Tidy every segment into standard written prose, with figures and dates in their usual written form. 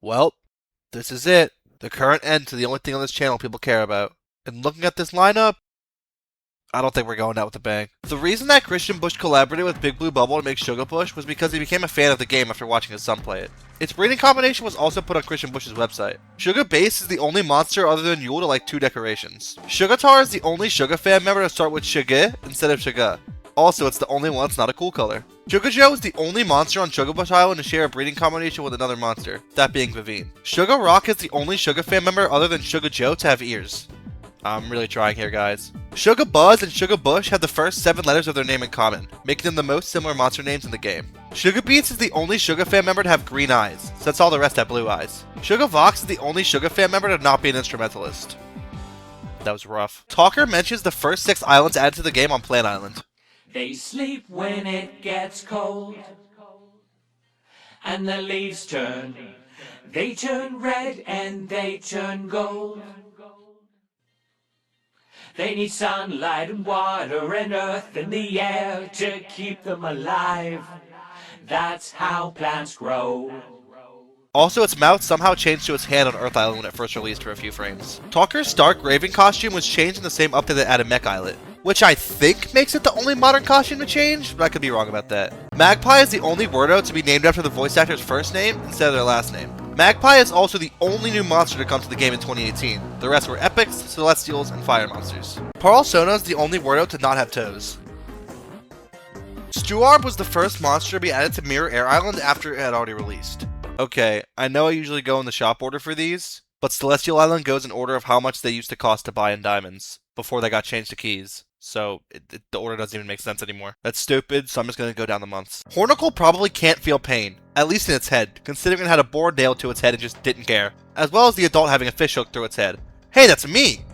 Well, this is it. The current end to the only thing on this channel people care about. And looking at this lineup, I don't think we're going out with a bang. The reason that Christian Bush collaborated with Big Blue Bubble to make Shugabush was because he became a fan of the game after watching his son play it. Its breeding combination was also put on Christian Bush's website. Shugabase is the only monster other than Yule to like 2 decorations. Shugatar is the only Shugafam member to start with Shuga instead of Shuga. Also, it's the only one that's not a cool color. Shugajo is the only monster on Shugabush Island to share a breeding combination with another monster, that being Vivine. Suga Rock is the only Shugafam member other than Shugajo to have ears. I'm really trying here, guys. Shugabuzz and Shugabush have the first 7 letters of their name in common, making them the most similar monster names in the game. Sugabeats is the only Shugafam member to have green eyes, since all the rest have blue eyes. Shugavox is the only Shugafam member to not be an instrumentalist. That was rough. Talker mentions the first 6 islands added to the game on Plant Island. They sleep when it gets cold, and the leaves turn. They turn red and they turn gold. They need sunlight and water and earth and the air to keep them alive. That's how plants grow. Also, its mouth somehow changed to its hand on Earth Island when it first released for a few frames. Talker's Stark Raven costume was changed in the same update that added Mech Islet, which I think makes it the only modern costume to change, but I could be wrong about that. Magpie is the only Werdo to be named after the voice actor's first name instead of their last name. Magpie is also the only new monster to come to the game in 2018. The rest were Epics, Celestials, and Fire monsters. Parl Sona is the only Werdo to not have toes. Stuarb was the first monster to be added to Mirror Air Island after it had already released. Okay, I know I usually go in the shop order for these, but Celestial Island goes in order of how much they used to cost to buy in diamonds, before they got changed to keys. So, the order doesn't even make sense anymore. That's stupid, so I'm just gonna go down the months. Hornicle probably can't feel pain, at least in its head, considering it had a board nailed to its head and just didn't care. As well as the adult having a fish hook through its head. Hey, that's me!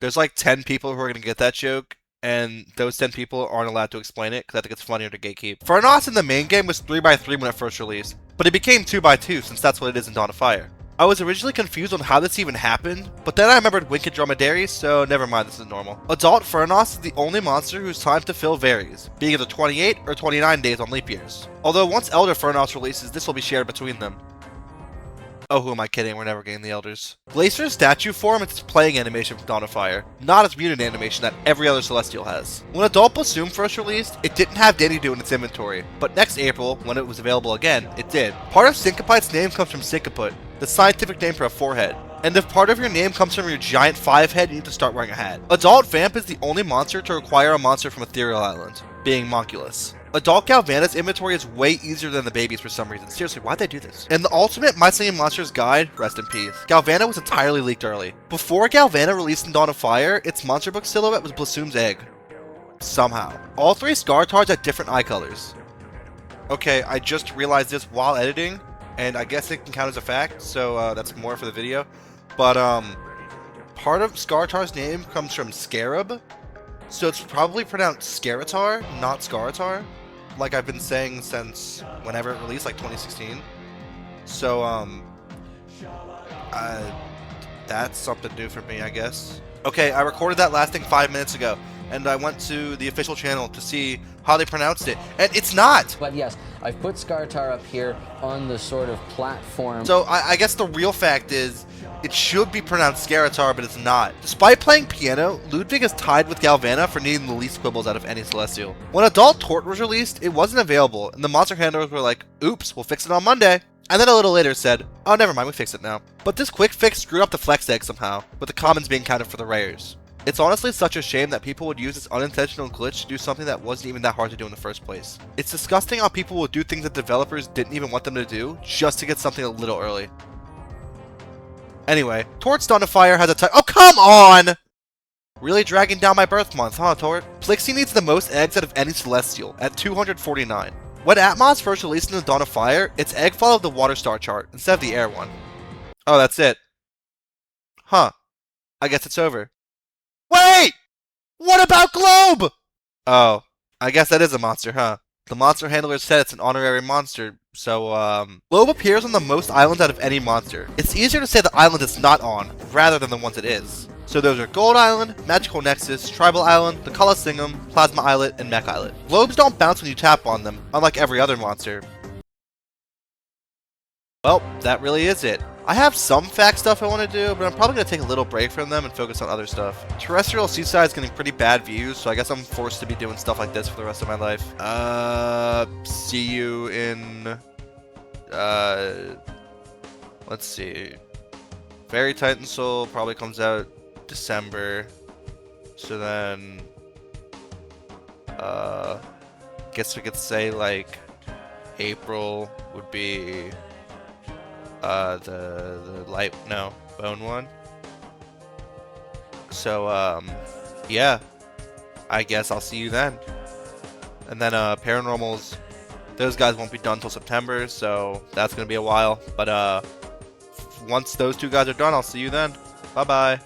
There's like 10 people who are gonna get that joke, and those 10 people aren't allowed to explain it, because I think it's funnier to gatekeep. Furnos in the main game was 3x3 when it first released, but it became 2x2 since that's what it is in Dawn of Fire. I was originally confused on how this even happened, but then I remembered Wicked Dromedaries, so never mind, this is normal. Adult Furnos is the only monster whose time to fill varies, being either 28 or 29 days on leap years. Although once Elder Furnos releases, this will be shared between them. Oh, who am I kidding? We're never getting the Elders. Glacier's statue form is its playing animation from Dawn of Fire, not its mutant animation that every other Celestial has. When Adult Bassoon first released, it didn't have Danny-Doo in its inventory, but next April, when it was available again, it did. Part of Syncopite's name comes from Syncoput, the scientific name for a forehead. And if part of your name comes from your giant 5 head, you need to start wearing a hat. Adult Vamp is the only monster to require a monster from Ethereal Island, being Monculus. Adult Galvana's inventory is way easier than the baby's for some reason. Seriously, why'd they do this? In the Ultimate Mycelium Monsters Guide, rest in peace, Galvana was entirely leaked early. Before Galvana released in Dawn of Fire, its monster book silhouette was Blassoom's egg. Somehow. All 3 Scartars had different eye colors. Okay, I just realized this while editing, and I guess it can count as a fact, so that's more for the video. But, part of Scartar's name comes from Scarab, so it's probably pronounced Scaratar, not Scaratar, like I've been saying since whenever it released, like 2016. So, that's something new for me, I guess. Okay, I recorded that last thing 5 minutes ago, and I went to the official channel to see how they pronounced it, and it's not! But yes, I've put Scartar up here on the sort of platform. So I guess the real fact is, it should be pronounced Scaratar, but it's not. Despite playing piano, Ludwig is tied with Galvana for needing the least quibbles out of any Celestial. When Adult Tort was released, it wasn't available, and the monster handlers were like, oops, we'll fix it on Monday. And then a little later said, oh never mind, we fixed it now. But this quick fix screwed up the flex egg somehow, with the commons being counted for the rares. It's honestly such a shame that people would use this unintentional glitch to do something that wasn't even that hard to do in the first place. It's disgusting how people will do things that developers didn't even want them to do, just to get something a little early. Anyway, Tort's Dawn of Fire has a oh come on! Really dragging down my birth month, huh, Tort? Plixie needs the most eggs out of any Celestial, at 249. When Atmos first released in the Dawn of Fire, its egg followed the water star chart, instead of the air one. Oh, that's it. Huh. I guess it's over. Wait! What about Glowbe? Oh, I guess that is a monster, huh? The monster handler said it's an honorary monster, so, Glowbe appears on the most islands out of any monster. It's easier to say the island it's not on, rather than the ones it is. So those are Gold Island, Magical Nexus, Tribal Island, the Coliseum, Plasma Islet, and Mech Islet. Globes don't bounce when you tap on them, unlike every other monster. Well, that really is it. I have some fact stuff I want to do, but I'm probably going to take a little break from them and focus on other stuff. Terrestrial Seaside is getting pretty bad views, so I guess I'm forced to be doing stuff like this for the rest of my life. See you in... let's see. Fairy Titan Soul probably comes out December. So then... guess we could say, like, April would be... the light, no, bone one. So, yeah, I guess I'll see you then. And then, Paranormals, those guys won't be done until September, so that's gonna be a while. But, once those two guys are done, I'll see you then. Bye-bye.